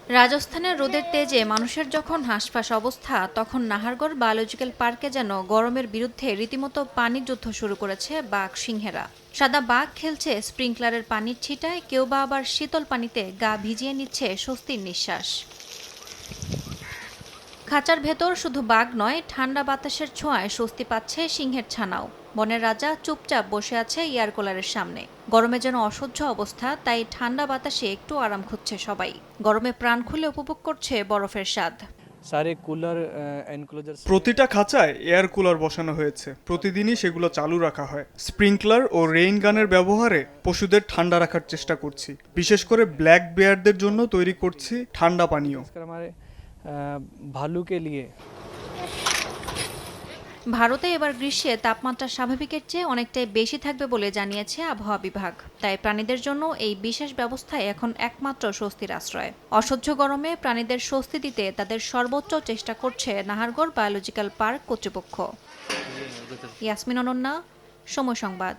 রাজস্থানের রোদের তেজে মানুষের যখন হাঁসফাঁস অবস্থা, তখন নাহারগড় বায়োলজিক্যাল পার্কে যেন গরমের বিরুদ্ধে রীতিমতো পানির যুদ্ধ শুরু করেছে বাঘ সিংহেরা। সাদা বাঘ খেলছে স্প্রিংকলারের পানির ছিটায়, কেউ বা আবার শীতল পানিতে গা ভিজিয়ে নিচ্ছে স্বস্তির নিঃশ্বাস। খাঁচার ভেতর শুধু বাঘ নয়, ঠান্ডা বাতাসের ছোঁয়ায় স্বস্তি পাচ্ছে সিংহের ছানাও। বনের রাজা চুপচাপ বসে আছে এয়ার কুলারের সামনে। গরমে যেন অসহ্য অবস্থা, তাই ঠান্ডা বাতাসে একটু আরাম খুঁজছে সবাই। গরমে প্রাণ খুলে উপভোগ করছে বরফের স্বাদ। सारे कूलर एनक्लोजर প্রতিটা খাঁচায় এয়ার কুলার বসানো হয়েছে। প্রতিদিনই সেগুলো চালু রাখা হয়। স্প্রিংকলার ও রেইন গানের ব্যবহারে পশুদের ঠান্ডা রাখার চেষ্টা করছি। বিশেষ করে ব্ল্যাক বেয়ারদের জন্য তৈরি করছি ঠান্ডা পানীয়। हमारे भालू के लिए। ভারতে এবার গ্রীষ্মে তাপমাত্রা স্বাভাবিকের চেয়ে অনেকটাই বেশি থাকবে বলে জানিয়েছে আবহাওয়া বিভাগ। তাই প্রাণীদের জন্য এই বিশেষ ব্যবস্থায় এখন একমাত্র স্বস্তির আশ্রয়। অসহ্য গরমে প্রাণীদের স্বস্তি দিতে তাদের সর্বোচ্চ চেষ্টা করছে নাহারগড় বায়োলজিক্যাল পার্ক কর্তৃপক্ষ। ইয়াসমিন অনন্যা, সময় সংবাদ।